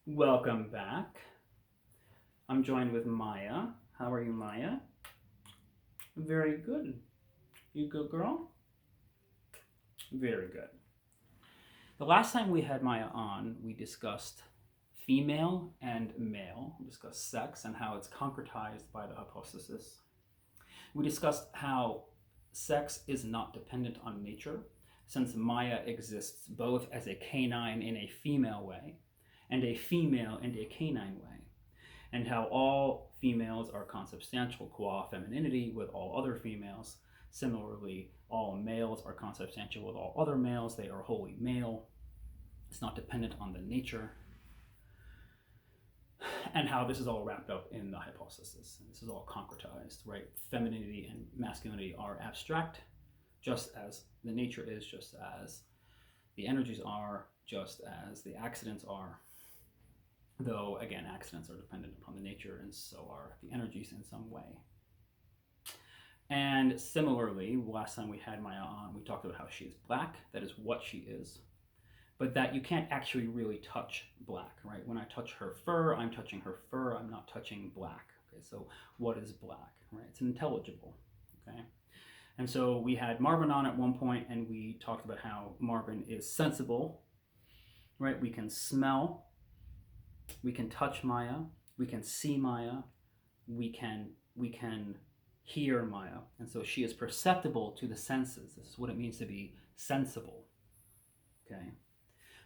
Welcome back. I'm joined with Maya. How are you, Maya? Very good. You good, girl? Very good. The last time we had Maya on, we discussed female and male. We discussed sex and how it's concretized by the hypostasis. We discussed how sex is not dependent on nature, since Maya exists both as a canine in a female way and a female in a canine way, and how all females are consubstantial qua femininity with all other females. Similarly, all males are consubstantial with all other males. They are wholly male. It's not dependent on the nature. And how this is all wrapped up in the hypostasis. This is all concretized, right? Femininity and masculinity are abstract, just as the nature is, just as the energies are, just as the accidents are. Though, again, accidents are dependent upon the nature, and so are the energies in some way. And similarly, last time we had Maya on, we talked about how she is black. That is what she is. But that you can't actually really touch black, right? When I touch her fur, I'm touching her fur. I'm not touching black. Okay, so what is black, right? It's intelligible, okay? And so we had Marvin on at one point, and we talked about how Marvin is sensible, right? We can smell. We can touch Maya, we can see Maya, we can hear Maya, and so she is perceptible to the senses. This is what it means to be sensible. Okay,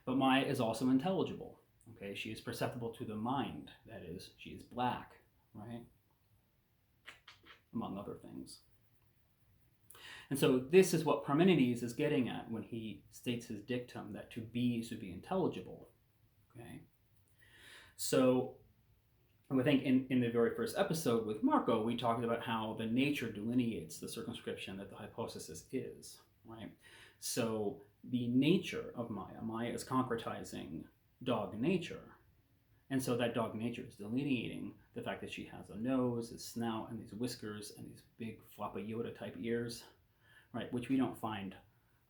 but Maya is also intelligible. Okay, she is perceptible to the mind. That is, she is black, right? Among other things. And so this is what Parmenides is getting at when he states his dictum that to be is to be intelligible. Okay. So I think in the very first episode with Marco, we talked about how the nature delineates the circumscription that the hypostasis is, right? So the nature of Maya is concretizing dog nature. And so that dog nature is delineating the fact that she has a nose, a snout, and these whiskers, and these big floppy Yoda type ears, right? Which we don't find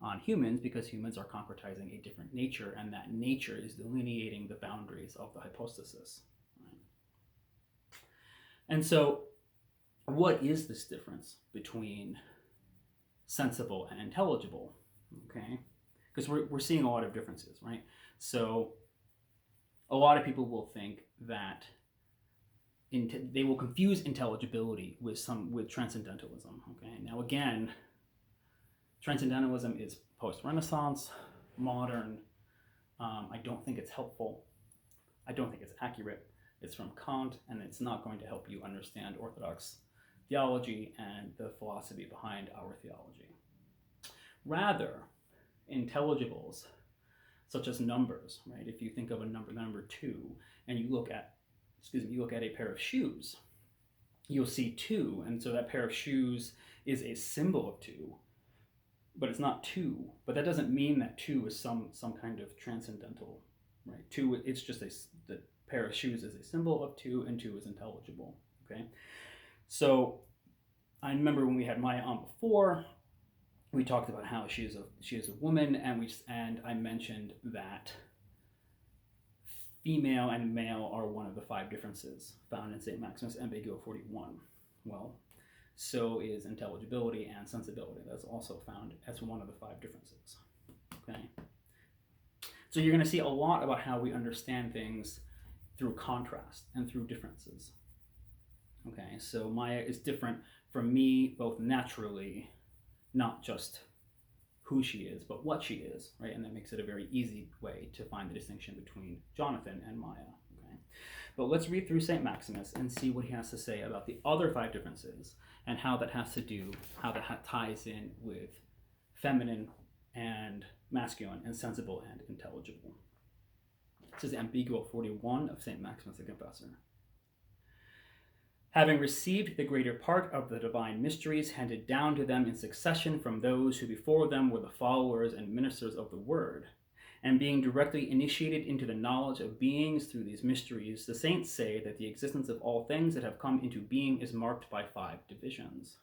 on humans, because humans are concretizing a different nature, and that nature is delineating the boundaries of the hypostasis. Right? And so what is this difference between sensible and intelligible? Okay, because we're seeing a lot of differences, right? So a lot of people will think that they will confuse intelligibility with transcendentalism. Okay, now again, Transcendentalism is post-Renaissance, modern. I don't think it's helpful. I don't think it's accurate. It's from Kant, and it's not going to help you understand Orthodox theology and the philosophy behind our theology. Rather, intelligibles, such as numbers, right? If you think of a number 2, and you look at a pair of shoes, you'll see 2, and so that pair of shoes is a symbol of 2. But it's not 2. But that doesn't mean that 2 is some kind of transcendental, right? 2, it's just the pair of shoes is a symbol of 2, and 2 is intelligible. Okay, so I remember when we had Maya on before, we talked about how she is a woman, and I mentioned that female and male are one of the 5 differences found in St. Maximos Ambigua 41. Well, so is intelligibility and sensibility. That's also found as one of the 5 differences. Okay. So you're going to see a lot about how we understand things through contrast and through differences. Okay, so Maya is different from me both naturally, not just who she is, but what she is, right? And that makes it a very easy way to find the distinction between Jonathan and Maya. Okay, but let's read through St. Maximus and see what he has to say about the other 5 differences and how that ties in with feminine and masculine and sensible and intelligible. This is Ambigua 41 of St. Maximus the Confessor. Having received the greater part of the divine mysteries handed down to them in succession from those who before them were the followers and ministers of the word, and being directly initiated into the knowledge of beings through these mysteries, the saints say that the existence of all things that have come into being is marked by 5 divisions.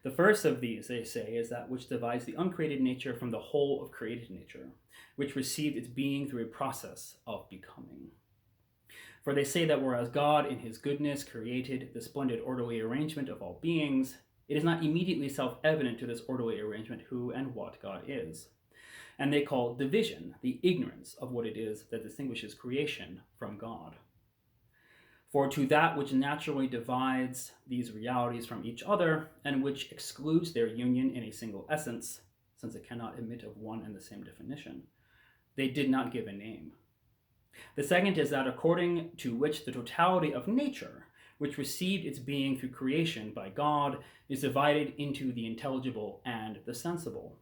The first of these, they say, is that which divides the uncreated nature from the whole of created nature, which received its being through a process of becoming. For they say that whereas God in his goodness created the splendid orderly arrangement of all beings, it is not immediately self-evident to this orderly arrangement who and what God is. And they call division the ignorance of what it is that distinguishes creation from God. For to that which naturally divides these realities from each other, and which excludes their union in a single essence, since it cannot admit of one and the same definition, they did not give a name. The second is that according to which the totality of nature, which received its being through creation by God, is divided into the intelligible and the sensible.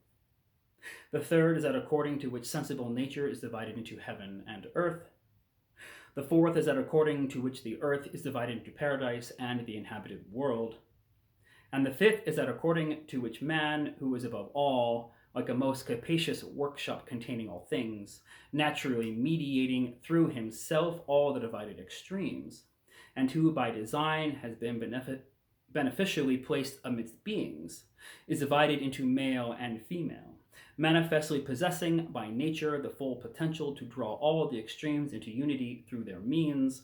The third is that according to which sensible nature is divided into heaven and earth. The fourth is that according to which the earth is divided into paradise and the inhabited world. And the fifth is that according to which man, who is above all, like a most capacious workshop containing all things, naturally mediating through himself all the divided extremes, and who by design has been beneficially placed amidst beings, is divided into male and female, manifestly possessing by nature the full potential to draw all the extremes into unity through their means,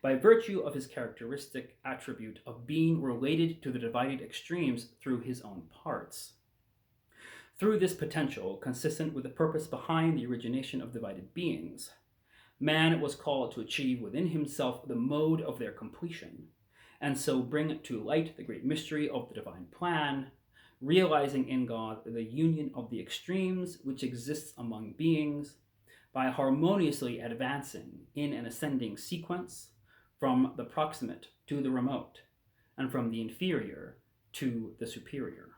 by virtue of his characteristic attribute of being related to the divided extremes through his own parts. Through this potential, consistent with the purpose behind the origination of divided beings, man was called to achieve within himself the mode of their completion, and so bring to light the great mystery of the divine plan, realizing in God the union of the extremes which exists among beings, by harmoniously advancing in an ascending sequence from the proximate to the remote, and from the inferior to the superior.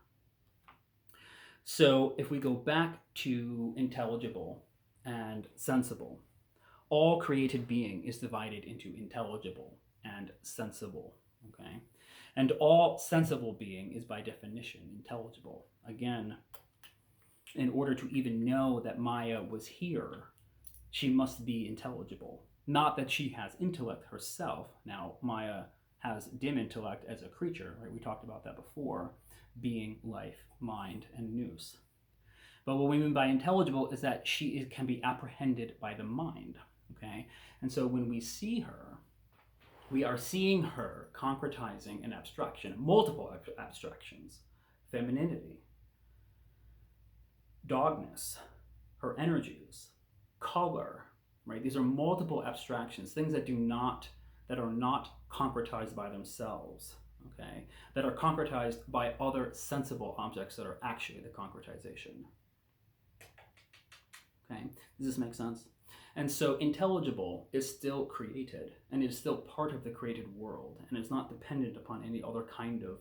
So if we go back to intelligible and sensible, all created being is divided into intelligible and sensible, okay? And all sensible being is by definition intelligible. Again, in order to even know that Maya was here, she must be intelligible. Not that she has intellect herself. Now, Maya has dim intellect as a creature, right? We talked about that before. Being, life, mind, and nous. But what we mean by intelligible is that she can be apprehended by the mind, okay? And so when we see her, we are seeing her concretizing an abstraction, multiple abstractions, femininity, dogness, her energies, color, right? These are multiple abstractions, things that are not concretized by themselves, okay? That are concretized by other sensible objects that are actually the concretization. Okay, does this make sense? And so intelligible is still created, and is still part of the created world, and it's not dependent upon any other kind of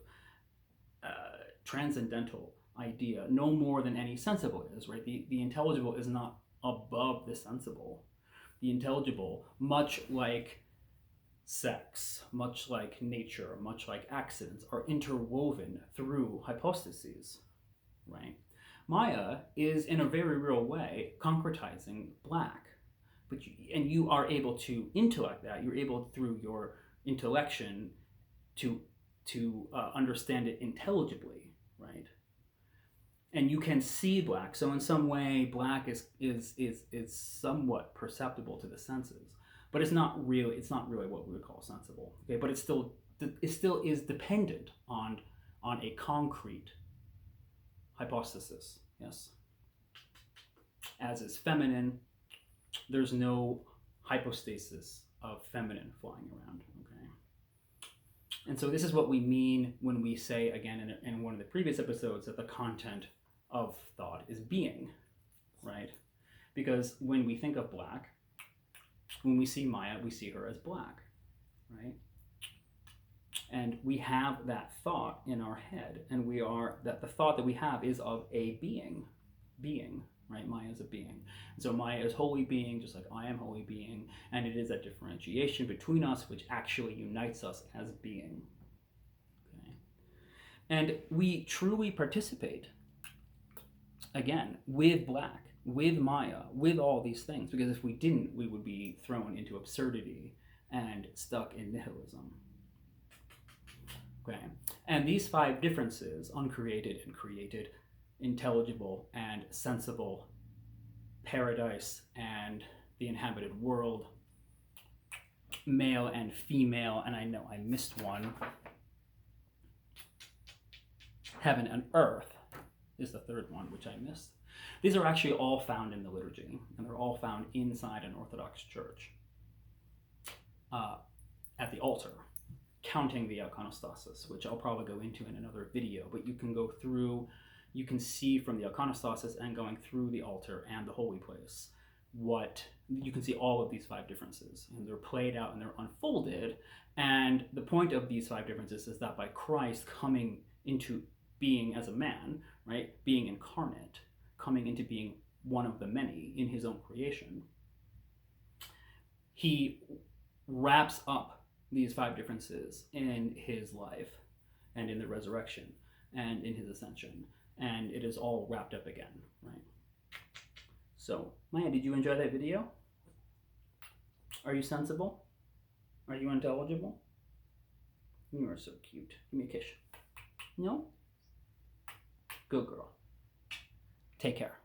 transcendental idea, no more than any sensible is, right? The intelligible is not above the sensible. The intelligible, much like sex, much like nature, much like accidents, are interwoven through hypostases, right? Maya is, in a very real way, concretizing black. And you are able to intellect that. You're able, through your intellection, to understand it intelligibly, right? And you can see black. So in some way, black is somewhat perceptible to the senses, but it's not really what we would call sensible. Okay, but it still is dependent on a concrete hypostasis. Yes, as is feminine. There's no hypostasis of feminine flying around, okay? And so this is what we mean when we say, again, in one of the previous episodes, that the content of thought is being, right? Because when we think of black, when we see Maya, we see her as black, right? And we have that thought in our head, and the thought that we have is of a being, right? Maya is a being. So Maya is holy being, just like I am holy being, and it is that differentiation between us which actually unites us as being. Okay? And we truly participate, again, with black, with Maya, with all these things, because if we didn't, we would be thrown into absurdity and stuck in nihilism. Okay? And these five differences, uncreated and created, intelligible and sensible, paradise and the inhabited world, male and female, and I know I missed one. Heaven and earth is the third one, which I missed. These are actually all found in the liturgy, and they're all found inside an Orthodox church at the altar, counting the iconostasis, which I'll probably go into in another video, but you can go through, you can see from the iconostasis and going through the altar and the holy place, what you can see all of these 5 differences, and they're played out and they're unfolded. And the point of these 5 differences is that by Christ coming into being as a man, right, being incarnate, coming into being one of the many in his own creation, he wraps up these 5 differences in his life and in the resurrection and in his ascension, and it is all wrapped up again, right? So, Maya, did you enjoy that video? Are you sensible? Are you intelligible? You are so cute. Give me a kiss. No? Good girl. Take care.